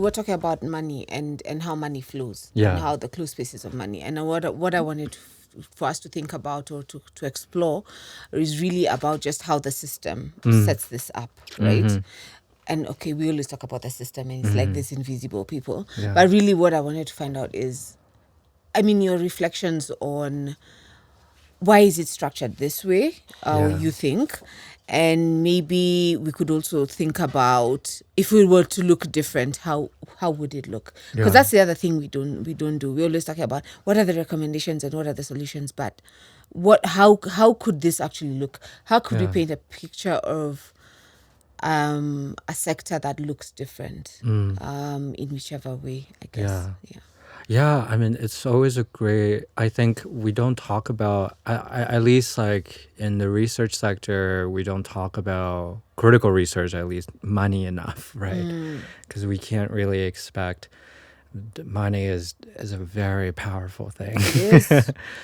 We're talking about money and how money flows Yeah. and how the closed spaces of money. And what I wanted for us to think about or to explore is really about just how the system sets this up, right? And okay, we always talk about the system and it's like this invisible people. Yeah. But really what I wanted to find out is, I mean, your reflections on why is it structured this way, Yeah. you think? And maybe we could also think about if we were to look different, how would it look? Because Yeah. that's the other thing we don't do. We always talk about what are the recommendations and what are the solutions, but how could this actually look? How could we Yeah. paint a picture of a sector that looks different in whichever way, I guess. Yeah, I mean, it's always a great, I think we don't talk about, at least like in the research sector, we don't talk about critical research, at least money enough, right? Because we can't really expect, money is a very powerful thing.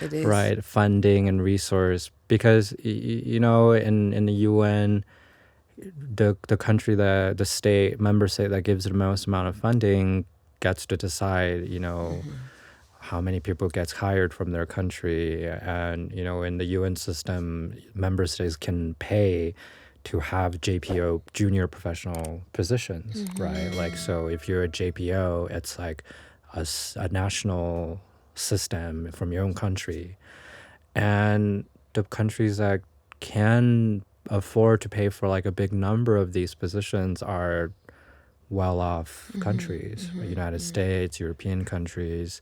It is. Right? Funding and resource. Because, you know, in the UN, the country, the state, member state that gives the most amount of funding gets to decide, you know, how many people gets hired from their country. And, you know, in the UN system, member states can pay to have JPO, junior professional positions, right? Like, so if you're a JPO, it's like a national system from your own country. And the countries that can afford to pay for like a big number of these positions are well-off countries, United States, European countries.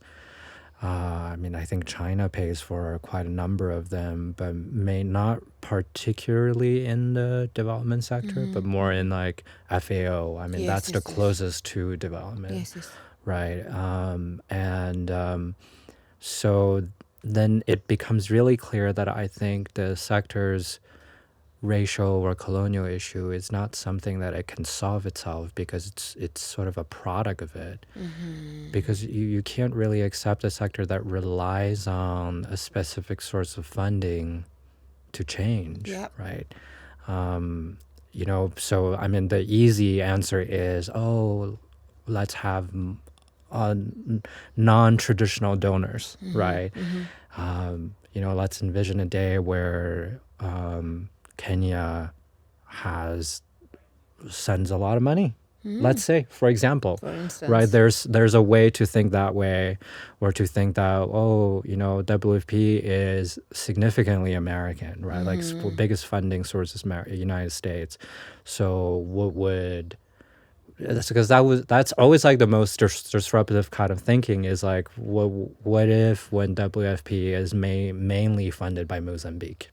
I mean, I think China pays for quite a number of them, but may not particularly in the development sector, but more in like FAO. I mean, that's the closest to development, right? So then it becomes really clear that I think the sector's racial or colonial issue is not something that it can solve itself, because it's sort of a product of it. Because you can't really accept a sector that relies on a specific source of funding to change, right? You know, so I mean, the easy answer is, oh, let's have non-traditional donors, right? You know, let's envision a day where Kenya sends a lot of money. Let's say, for example, For instance. right? There's a way to think that way, or to think that, oh, you know, WFP is significantly American, right? Like biggest funding source is United States. So what would, that's because that's always like the most disruptive kind of thinking, is like, what if when WFP is mainly funded by Mozambique,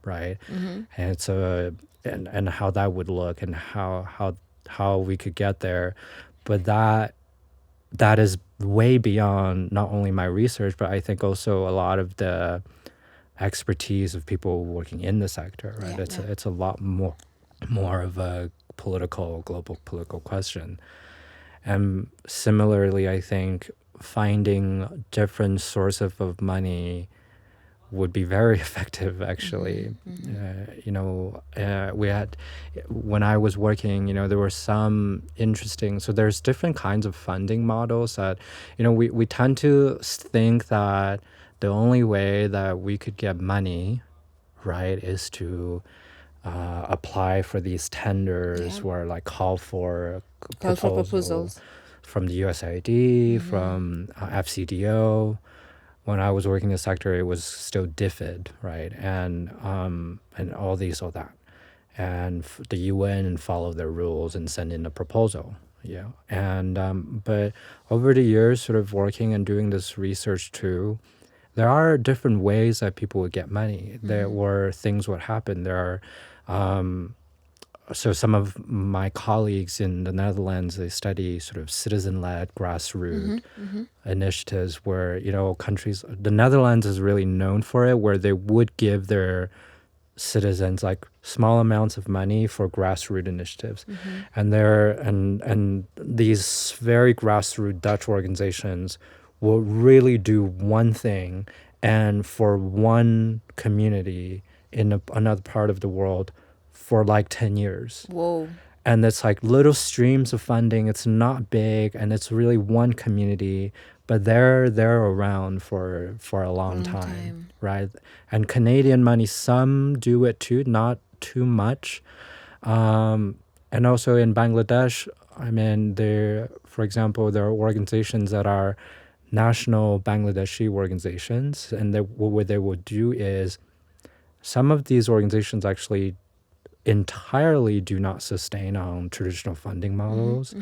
right? And it's and how that would look, and how we could get there. But that is way beyond not only my research, but I think also a lot of the expertise of people working in the sector, right? It's a lot more of a global political question. And similarly, I think finding different sources of money would be very effective, actually. You know, we had, when I was working, you know, there were some interesting, so there's different kinds of funding models that, you know, we tend to think that the only way that we could get money, right, is to apply for these tenders, where like call for proposals from the USAID, from FCDO. When I was working in the sector, it was still DFID, right? And all that. And the UN follow their rules and send in a proposal. Yeah. And but over the years, sort of working and doing this research too, there are different ways that people would get money. There were things would happen. There are so some of my colleagues in the Netherlands, they study sort of citizen-led grassroots initiatives where, you know, the Netherlands is really known for it, where they would give their citizens like small amounts of money for grassroots initiatives. And and these very grassroots Dutch organizations will really do one thing, and for one community in another part of the world, for like 10 years. Whoa. and it's like little streams of funding. It's not big, and it's really one community, but they're around for a long time, right? And Canadian money, some do it too, not too much. And also in Bangladesh, I mean, for example, there are organizations that are national Bangladeshi organizations, and what they will do is some of these organizations actually entirely do not sustain on traditional funding models.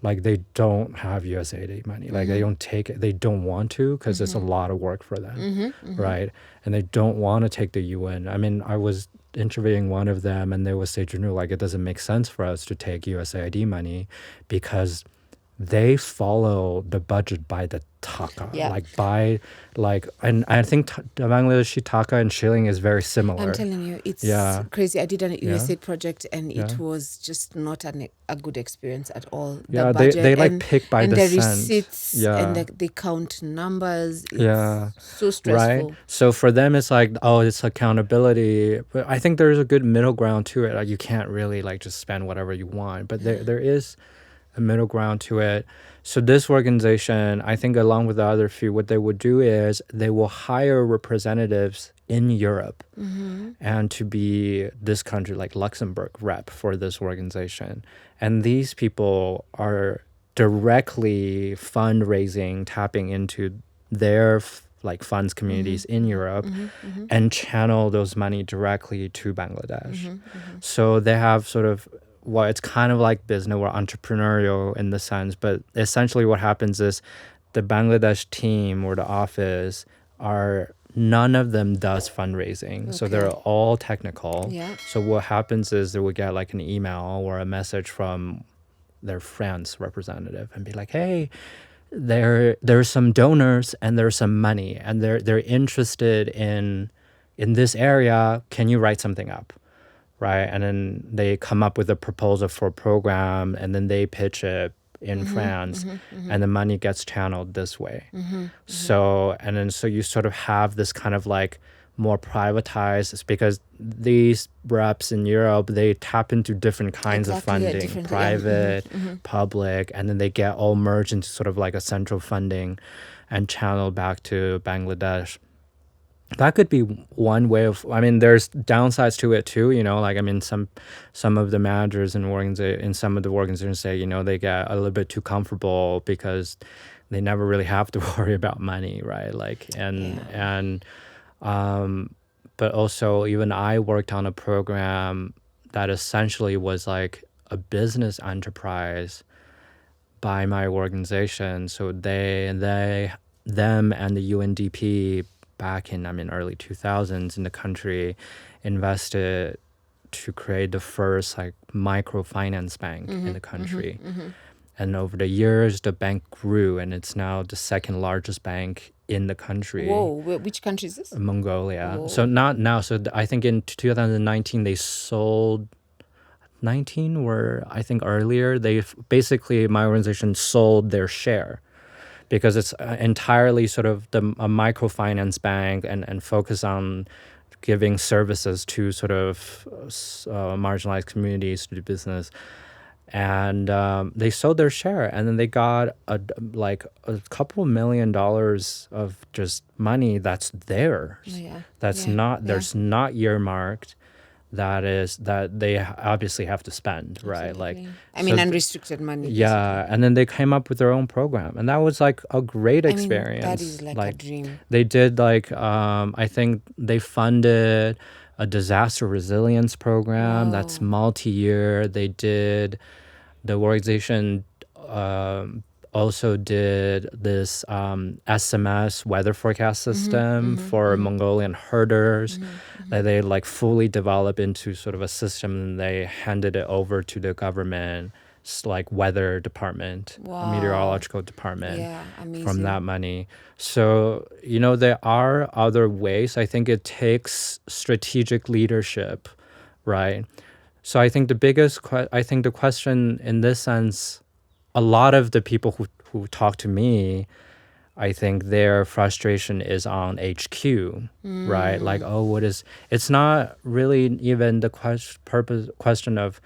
Like they don't have USAID money. Like they don't take it. They don't want to because it's a lot of work for them, right? And they don't want to take the UN. I mean, I was interviewing one of them, and they would say, Junru, like it doesn't make sense for us to take USAID money because they follow the budget by the taka, and I think the Bangladeshi taka and shilling is very similar. I'm telling you, it's crazy. I did an USAID project, and it was just not a good experience at all. The budget they like pick by the cent. Receipts, and they count numbers. It's so stressful. Right. So for them, it's like, oh, it's accountability. But I think there's a good middle ground to it. Like you can't really like just spend whatever you want, but there is a middle ground to it. So this organization, I think along with the other few, what they would do is they will hire representatives in Europe and to be this country, like Luxembourg rep for this organization. And these people are directly fundraising, tapping into their like funds communities in Europe and channel those money directly to Bangladesh. So they have sort of, well, it's kind of like business or entrepreneurial in the sense, but essentially what happens is the Bangladesh team or the office none of them does fundraising. So they're all technical. Yeah. So what happens is they will get like an email or a message from their friend's representative and be like, hey, there's some donors and there's some money and they're interested in this area. Can you write something up? Right, and then they come up with a proposal for a program, and then they pitch it in France, and the money gets channeled this way. So you sort of have this kind of like more privatized. It's because these reps in Europe, they tap into different kinds of funding, private, public, and then they get all merged into sort of like a central funding and channeled back to Bangladesh. That could be one way of, I mean, there's downsides to it too, you know, like, I mean, some of the managers in some of the organizations say, you know, they get a little bit too comfortable because they never really have to worry about money, right? Like, but also even I worked on a program that essentially was like a business enterprise by my organization. So them and the UNDP back in, early 2000s in the country invested to create the first like microfinance bank in the country. And over the years, the bank grew and it's now the second largest bank in the country. Whoa, which country is this? Mongolia. Whoa. So not now. So I think in 2019, they sold 19 or I think earlier, basically my organization sold their share. Because it's entirely sort of a microfinance bank and focus on giving services to sort of marginalized communities to do business. And they sold their share, and then they got a couple $1 million of just money that's theirs. There's not earmarked. That they obviously have to spend, right? Absolutely. Like, unrestricted money. Yeah, basically. and then they came up with their own program, and that was like a great experience. That is like a dream. They did like I think they funded a disaster resilience program that's multi-year. They did the organization. Also did this SMS weather forecast system for Mongolian herders that they like fully developed into sort of a system, and they handed it over to the government like weather department, meteorological department from that money. So, you know, there are other ways. I think it takes strategic leadership, right? So I think the question in this sense, a lot of the people who talk to me, I think their frustration is on HQ, right? Like, it's not really even the question of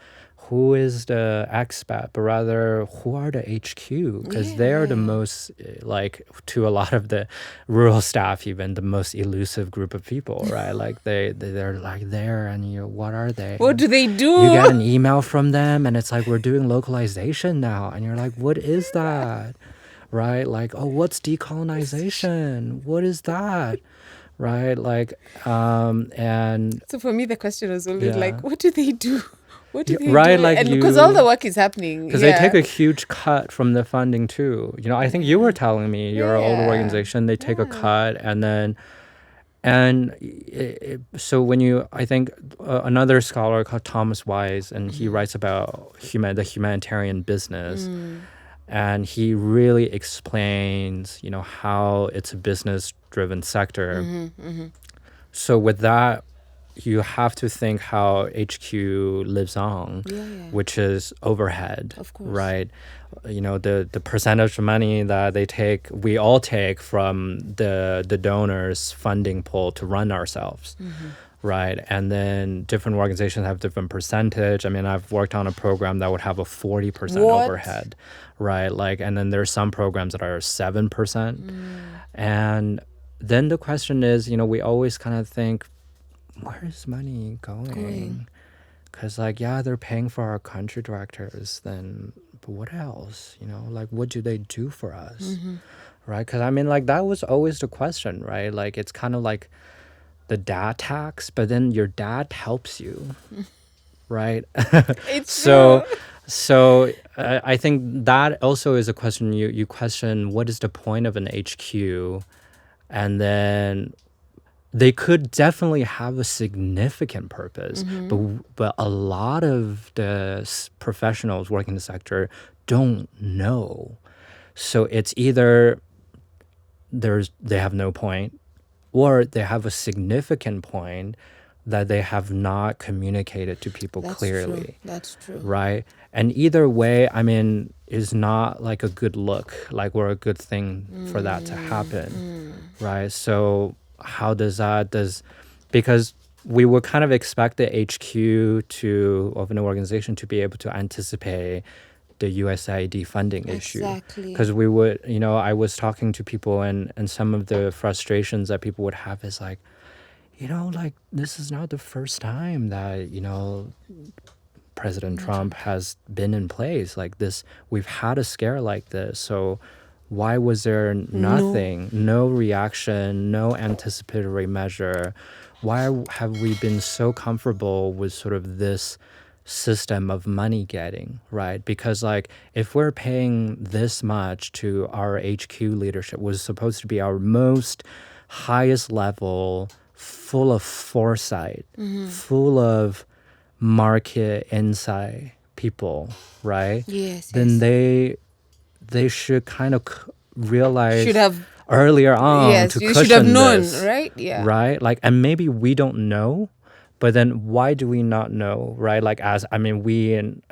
who is the expat, but rather who are the HQ, because they're the most, like, to a lot of the rural staff, even the most elusive group of people, right? Like they're like there, and what are they? What do they do? You get an email from them, and it's like, we're doing localization now, and you're like, what is that? Right? Like, oh, what's decolonization? What is that? Right? Like, and So for me, the question was always Yeah. like, what do they do? What do they right, do? like And because all the work is happening. because they take a huge cut from the funding too. I think you were telling me your old organization, they take a cut, and then so when I think another scholar called Thomas Wise, and he writes about the humanitarian business, and he really explains, how it's a business-driven sector. So with that, you have to think how HQ lives on, which is overhead, Of course. right? The percentage of money that we all take from the donors' funding pool to run ourselves, right? And then different organizations have different percentage. I mean, I've worked on a program that would have a 40% overhead, right? Like, and then there's some programs that are 7%. And then the question is, we always kind of think, where is money going? Because, like, they're paying for our country directors, then, but what else? Like, what do they do for us? Right? Because, I mean, like, that was always the question, right? Like, it's kind of like the dad tax, but then your dad helps you, right? It's So I think that also is a question. You question, what is the point of an HQ? And then they could definitely have a significant purpose, but a lot of the professionals working in the sector don't know. So it's either they have no point, or they have a significant point that they have not communicated to people clearly. That's true. Right? And either way, I mean, is not like a good look, like, or a good thing for that to happen. Right? So how because we would kind of expect the HQ of an organization to be able to anticipate the USAID funding issue. Exactly. Because we would, I was talking to people, and some of the frustrations that people would have is like, like, this is not the first time that, President Trump has been in place like this. We've had a scare like this. So why was there nothing, no reaction, no anticipatory measure? Why have we been so comfortable with sort of this system of money getting, right? Because, like, if we're paying this much to our HQ leadership, was supposed to be our most highest level, full of foresight, full of market insight people, right? Yes. Then they should kind of realize Should have earlier on to you cushion should have known, this, right? Yeah. right? Like, and maybe we don't know, but then why do we not know, right? Like, we and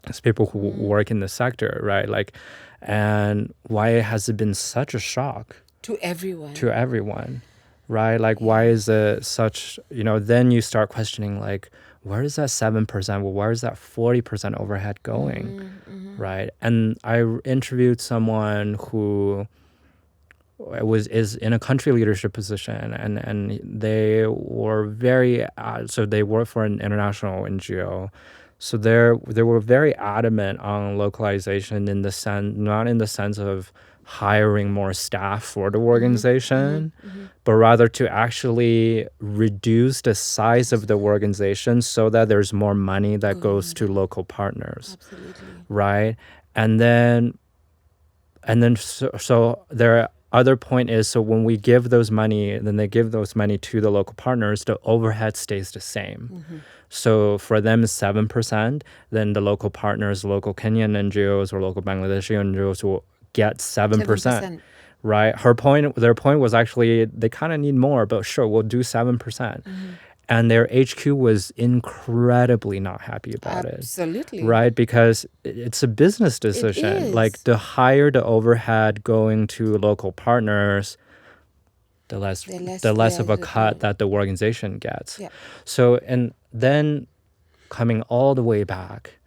as people who work in the sector, right? Like, and why has it been such a shock To everyone. right? Like, why is it such, then you start questioning, like, where is that 7%? Well, where is that 40% overhead going, right? And I interviewed someone who is in a country leadership position, and they were so they work for an international NGO. So they were very adamant on localization, not in the sense of hiring more staff for the organization, but rather to actually reduce the size of the organization so that there's more money that goes to local partners. Absolutely. Right? And then so their other point is, so when we give those money, then they give those money to the local partners, the overhead stays the same. So for them, 7%, then the local partners, local Kenyan NGOs or local Bangladeshi NGOs will get 7%. Right? Their point was actually, they kind of need more, but sure, we'll do 7%. And their HQ was incredibly not happy about it. Absolutely. Right? Because it's a business decision. It is. Like, the higher the overhead going to local partners, the less of a cut that the organization gets. Yeah. So, and then coming all the way back,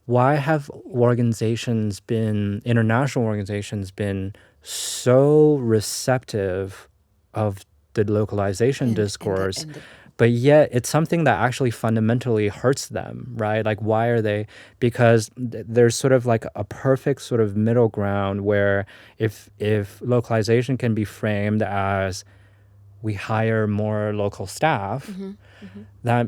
why have international organizations been so receptive of the localization discourse, and the but yet it's something that actually fundamentally hurts them, right? Like, why are they? Because there's sort of like a perfect sort of middle ground where if localization can be framed as we hire more local staff, that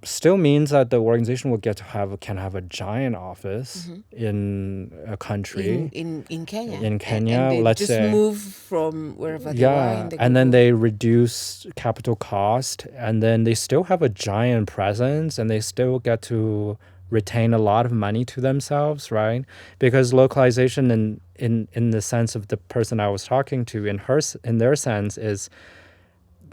still means that the organization will can have a giant office in a country in Kenya. in Kenya, And they let's just say. move from wherever they were and they And then go. they reduce capital cost, and then they still have a giant presence, and they still get to retain a lot of money to themselves, right? Because localization in the sense of the person I was talking to, in their sense, is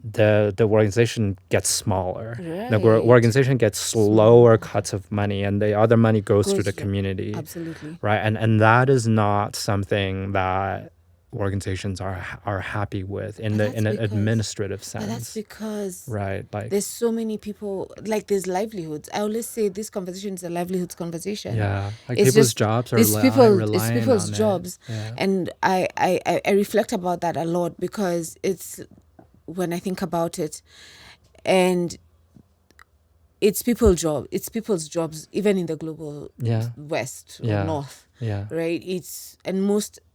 the organization gets smaller. The Right. organization gets slower cuts of money, and the other money goes to the community. Absolutely. Right. And that is not something that organizations are happy with in an administrative sense. But that's because right. Like, there's so many people, like there's livelihoods. I always say this conversation is a livelihoods conversation. yeah, like It's people's just jobs are it's relying people's on jobs. it. Yeah. And I reflect about that a lot because it's when I think about it, and it's people's jobs even in the global west or north. Yeah. Right. I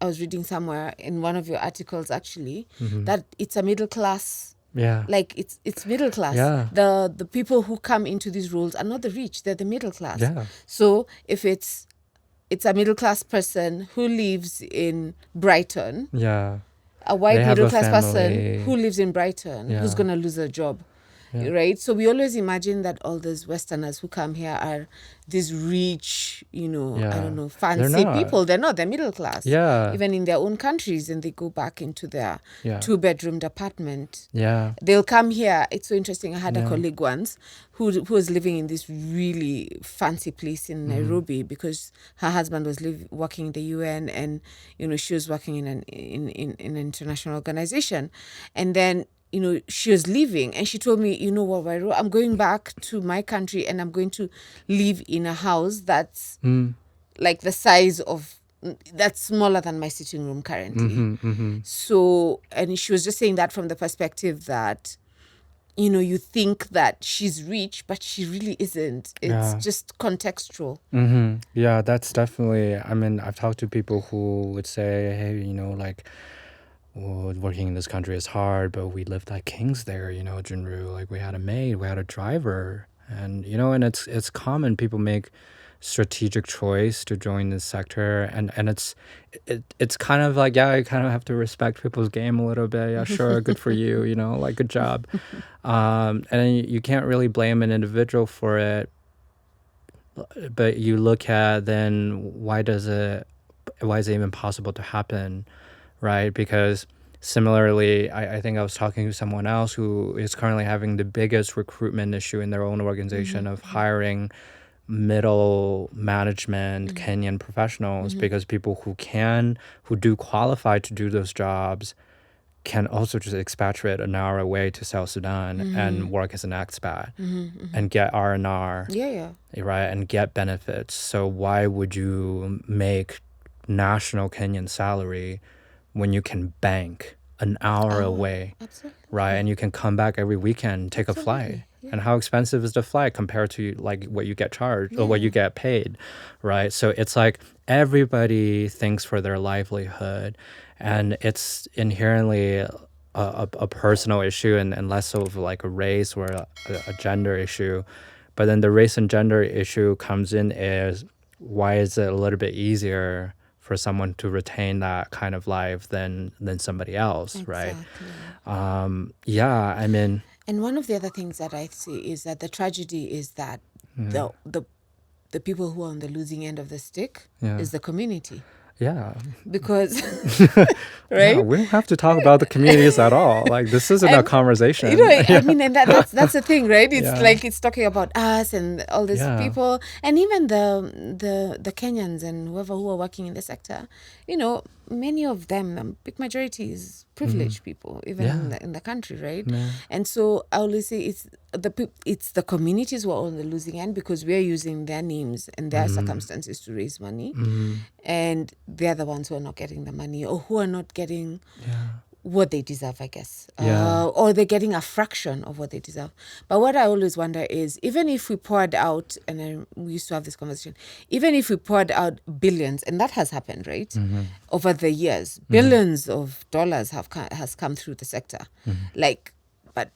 was reading somewhere in one of your articles actually that it's a middle class. Yeah. Like it's middle class. Yeah. The people who come into these roles are not the rich, they're the middle class. Yeah. So if it's a middle class person who lives in Brighton, Yeah. a white They have middle a class family. person who lives in Brighton, Yeah. who's gonna lose a job. Yeah. Right? So we always imagine that all those Westerners who come here are these rich, I don't know, fancy people. They're not. They're middle class. Yeah. Even in their own countries, and they go back into their Yeah. 2-bedroomed apartment. Yeah. They'll come here. It's so interesting. I had a colleague once who was living in this really fancy place in Nairobi because her husband was working in the UN, and she was working in an international organization, and then she was leaving, and she told me, what, Wairo, I'm going back to my country, and I'm going to live in a house that's like the size of, that's smaller than my sitting room currently. So, and she was just saying that from the perspective that, you think that she's rich, but she really isn't. It's just contextual. Yeah, that's definitely, I mean, I've talked to people who would say, hey, like, well, working in this country is hard, but we lived like kings there, Junru. Like, we had a maid, we had a driver, and and it's common. People make strategic choice to join this sector, and it's kind of like, yeah, you kind of have to respect people's game a little bit. Yeah, sure, good for you, like, good job. And you can't really blame an individual for it, but you look at then why is it even possible to happen? Right? Because similarly, I think I was talking to someone else who is currently having the biggest recruitment issue in their own organization of hiring middle management Kenyan professionals, because people who do qualify to do those jobs can also just expatriate an hour away to South Sudan and work as an expat and get R&R, right, and get benefits. So why would you make national Kenyan salary when you can bank an hour away, right? And you can come back every weekend, take a flight. And how expensive is the flight compared to like what you get charged or what you get paid, right? So it's like everybody thinks for their livelihood, and it's inherently a personal issue and less of like a race or a gender issue. But then the race and gender issue comes in is, why is it a little bit easier for someone to retain that kind of life than somebody else, right? I mean, and one of the other things that I see is that the tragedy is that the people who are on the losing end of the stick is the community. Yeah. because Yeah, right. we don't have to talk about the communities at all. Like, this isn't a And conversation. I mean, and that's the thing, right? It's Yeah. like it's talking about us and all these Yeah. people, and even the Kenyans and whoever who are working in the sector. Many of them, big majority is privileged people, even Yeah. in the country, right? Yeah. And so I always say it's the communities who are on the losing end, because we're using their names and their circumstances to raise money, and they're the ones who are not getting the money, or who are not getting what they deserve, I guess. Yeah. Or they're getting a fraction of what they deserve. But what I always wonder is, even if we poured out, and we used to have this conversation, even if we poured out billions, and that has happened, right? Over the years, billions of dollars has come through the sector. But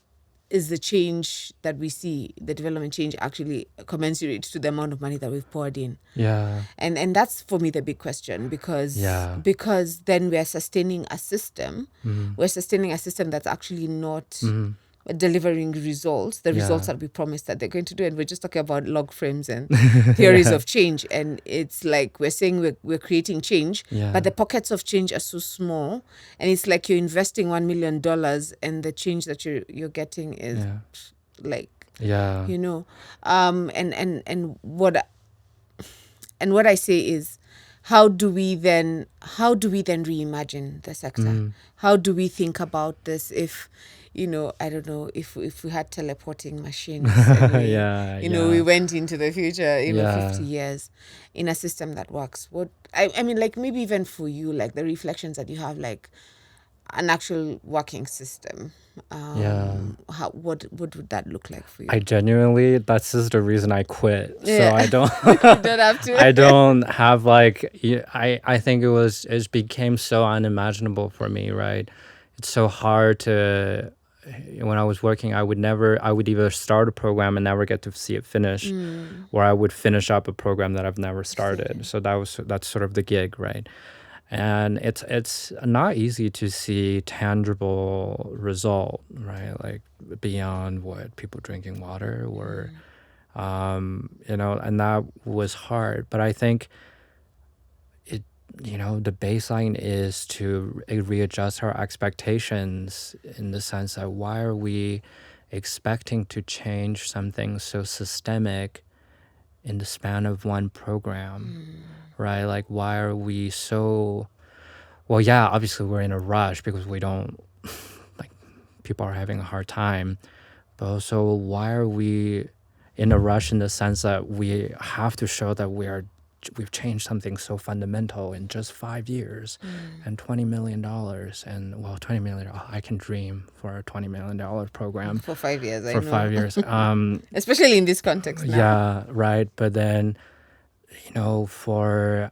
is the change that we see, the development change, actually commensurate to the amount of money that we've poured in? Yeah. And that's for me the big question, because then we're sustaining a system. We're sustaining a system that's actually not delivering results, the results that we promised that they're going to do. And we're just talking about log frames and theories of change. And it's like we're saying we're creating change, but the pockets of change are so small. And it's like you're investing $1 million and the change that you're getting is like, and what I say is, how do we then reimagine the sector? How do we think about this if, I don't know, if we had teleporting machines and we went into the future, 50 years in a system that works? What I mean, like, maybe even for you, like the reflections that you have, like an actual working system. What would that look like for you? I genuinely, that's just the reason I quit. Yeah. So I don't You don't have to. I don't have I think it became so unimaginable for me, right? It's so hard to, when I was working, I would either start a program and never get to see it finish, or I would finish up a program that I've never started. So that's sort of the gig, right? And it's not easy to see tangible result, right? Like beyond what people drinking water or, and that was hard. But I think the baseline is to readjust our expectations, in the sense that, why are we expecting to change something so systemic in the span of one program? Right? Like, why are we so, well, yeah, obviously we're in a rush because we don't, like, people are having a hard time. But also, why are we in a rush in the sense that we have to show that we've changed something so fundamental in just 5 years and $20 million. And, well, $20 million, I can dream for a $20 million program. For 5 years, For 5 years. Especially in this context now. Yeah, right. But then, for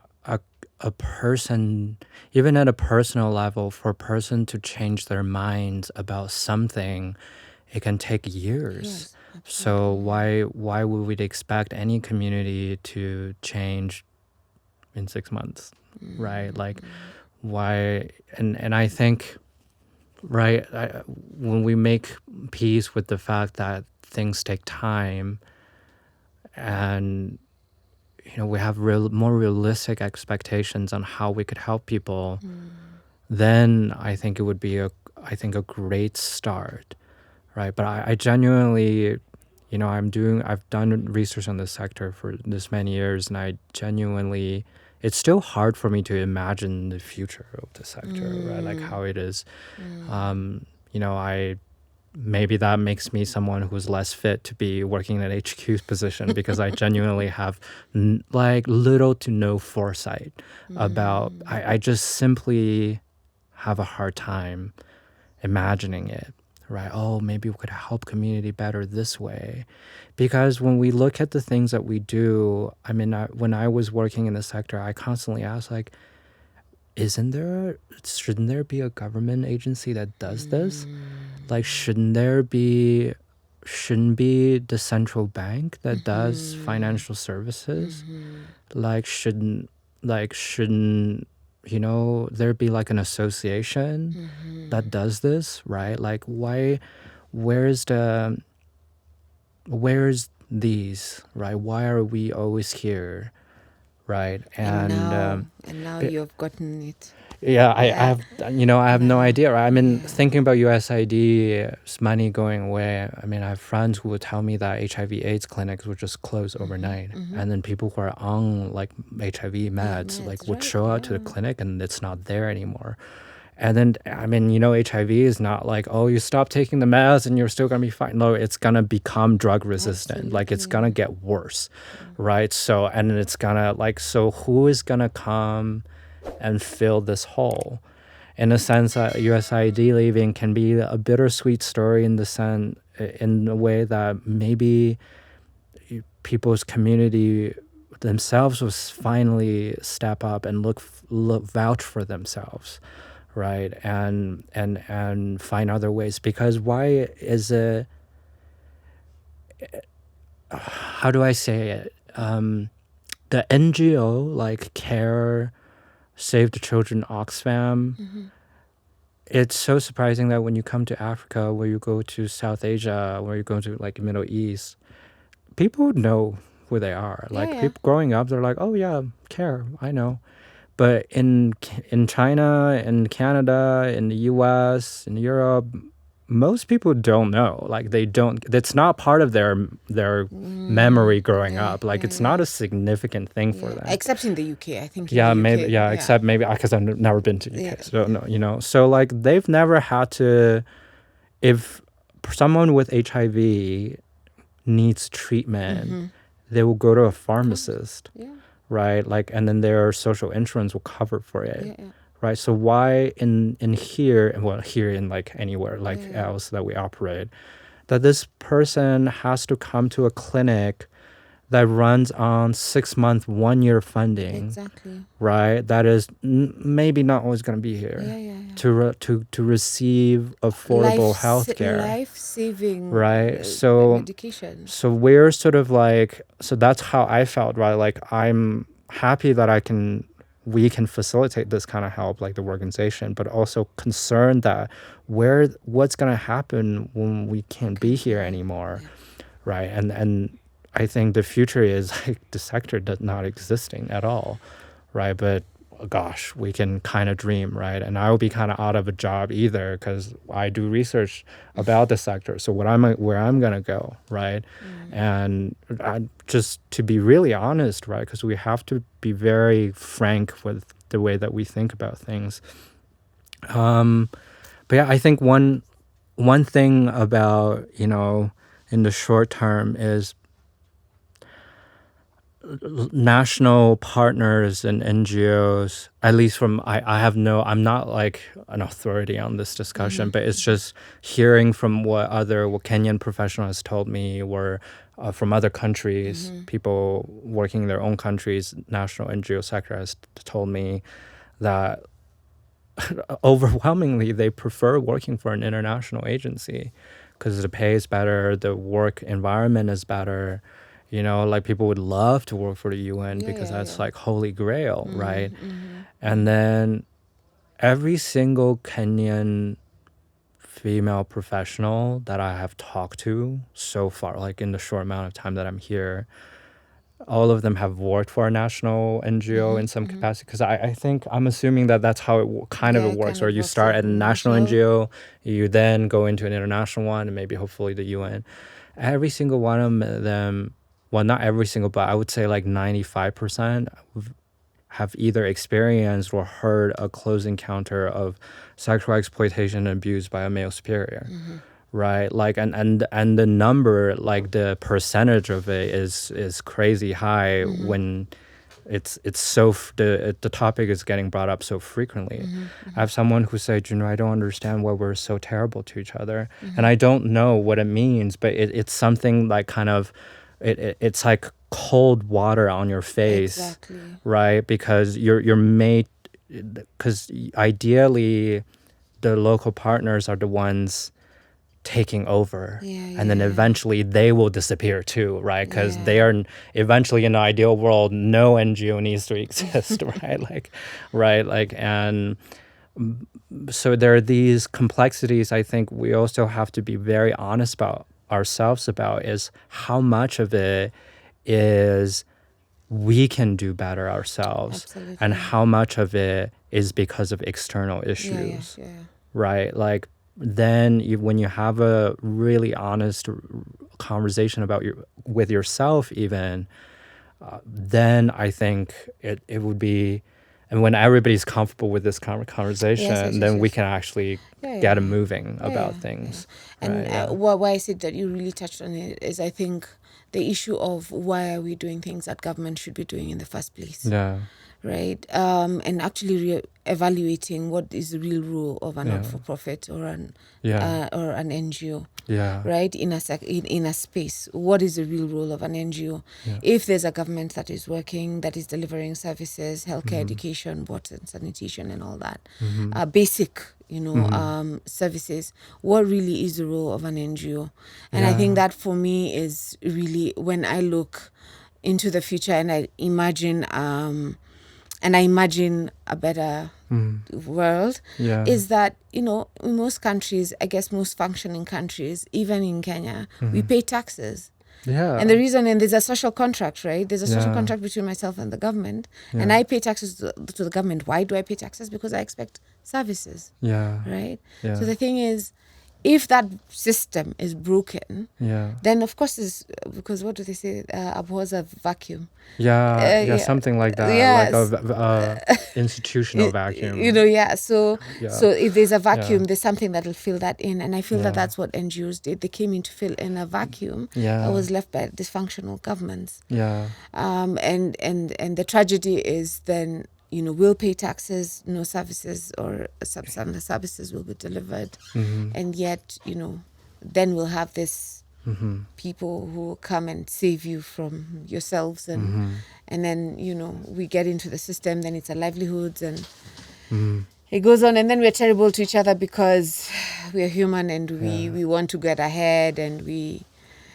a person, even at a personal level, for a person to change their minds about something, it can take years. So why would we expect any community to change in 6 months, right? Like, why? And I think, right, when we make peace with the fact that things take time, and we have more realistic expectations on how we could help people, then I think it would be a great start, right? But I genuinely, I've done research on this sector for this many years, and I genuinely, it's still hard for me to imagine the future of the sector, right? Like how it is. Maybe that makes me someone who's less fit to be working in an HQ's position, because I genuinely have little to no foresight about, I just simply have a hard time imagining it, right? Oh, maybe we could help community better this way. Because when we look at the things that we do, I mean, when I was working in the sector, I constantly asked, like, shouldn't there be a government agency that does this? Like, shouldn't be the central bank that does financial services? Like, shouldn't there be like an association that does this, right? Like, where's these, right? Why are we always here, right? And now but- you've gotten it. Yeah, I Yeah. have, I have no No. idea. Right? I mean, Yeah. thinking about USAID's money going away, I mean, I have friends who would tell me that HIV/AIDS clinics would just close overnight. And then people who are on like HIV meds, meds, like would right, show up to the clinic and it's not there anymore. And then, I mean, HIV is not like, oh, you stop taking the meds and you're still going to be fine. No, it's going to become drug resistant. Like it's going to get worse, right? So, and it's going to like, so who is going to come and fill this hole? In a sense, USAID leaving can be a bittersweet story in the way that maybe people's community themselves will finally step up and vouch for themselves, right? And find other ways. Because why is it? How do I say it? The NGO like CARE, Save the Children, Oxfam. It's so surprising that when you come to Africa, where you go to South Asia, where you go to like Middle East, people know who they are. Like people growing up, they're like, "Oh yeah, CARE, I know." But in China, in Canada, in the U.S., in Europe, most people don't know. Like they don't. It's not part of their memory growing up. Like it's not a significant thing for them. Except in the UK, I think. Yeah, in the maybe. UK, Yeah, except maybe because I've never been to UK, so no. So like they've never had to. If someone with HIV needs treatment, they will go to a pharmacist, right? Like, and then their social insurance will cover for it, right? So why in here, well, here in like anywhere like else that we operate, that this person has to come to a clinic that runs on 6 month, 1 year funding, right? That is maybe not always going to be here to receive affordable health care, life-saving, right? So medication. So we're sort of like, so that's how I felt, right? Like I'm happy that we can facilitate this kind of help, like the organization, but also concerned that what's going to happen when we can't be here anymore, right? And I think the future is like the sector does not existing at all, right? But gosh, we can kind of dream, right? And I will be kind of out of a job either because I do research about the sector. So where I'm gonna go, right? And just to be really honest, right? Because we have to be very frank with the way that we think about things. But yeah, I think one thing about in the short term is national partners and NGOs, at least I'm not like an authority on this discussion, but it's just hearing from what Kenyan professionals told me or from other countries, people working in their own countries, national NGO sector has told me that overwhelmingly they prefer working for an international agency because the pay is better, the work environment is better. Like people would love to work for the UN because that's like holy grail, right? And then every single Kenyan female professional that I have talked to so far, like in the short amount of time that I'm here, all of them have worked for a national NGO in some capacity. Because I think I'm assuming that that's how it kind of works. Or you start at a national NGO, you then go into an international one, and maybe hopefully the UN. Every single one of them, well, not every single, but I would say like 95% have either experienced or heard a close encounter of sexual exploitation and abuse by a male superior, right? Like, and the number, like the percentage of it is crazy high when it's so the topic is getting brought up so frequently. I have someone who said, Junru, I don't understand why we're so terrible to each other, and I don't know what it means, but it's something like kind of. It's like cold water on your face, right? Because you're made, because ideally the local partners are the ones taking over, and then eventually they will disappear too, right? Because they are eventually, in the ideal world, no NGO needs to exist, right? And so there are these complexities. I think we also have to be very honest about ourselves about is how much of it is we can do better ourselves, Absolutely. and how much of it is because of external issues, Yeah. right? Like then when you have a really honest conversation with yourself even, then I think it would be, and when everybody's comfortable with this conversation, then we can actually get it moving about things. Yeah. And right? why I said that you really touched on it is, I think, the issue of why are we doing things that government should be doing in the first place. Yeah. Right. And actually evaluating what is the real role of a not-for-profit or an NGO. Yeah. Right, in a space, what is the real role of an NGO? Yeah. If there's a government that is working, that is delivering services, healthcare, education, water and sanitation, and all that, basic, services, what really is the role of an NGO? And I think that for me is really, when I look into the future and I imagine a better world, is that, in most countries, I guess most functioning countries, even in Kenya, we pay taxes. Yeah. And the reason, and there's a social contract, right? There's a social contract between myself and the government, and I pay taxes to the government. Why do I pay taxes? Because I expect services. Yeah. Right? Yeah. So the thing is, if that system is broken, then of course because what do they say? Abhors a vacuum. Something like that. Yes. Like a institutional vacuum. So if there's a vacuum, there's something that will fill that in, and I feel that that's what NGOs did. They came in to fill in a vacuum that was left by dysfunctional governments. And the tragedy is then, we'll pay taxes, no services or substandard services will be delivered. And yet, then we'll have this people who come and save you from yourselves. And then, we get into the system, then it's a livelihood and it goes on. And then we're terrible to each other because we're human and we want to get ahead, and we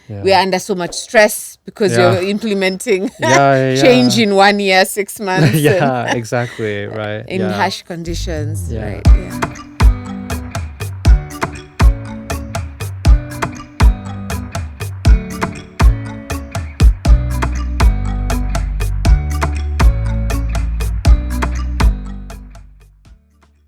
are under so much stress because you're implementing change in 1 year, 6 months. Exactly. Right. In harsh conditions. Right. Yeah.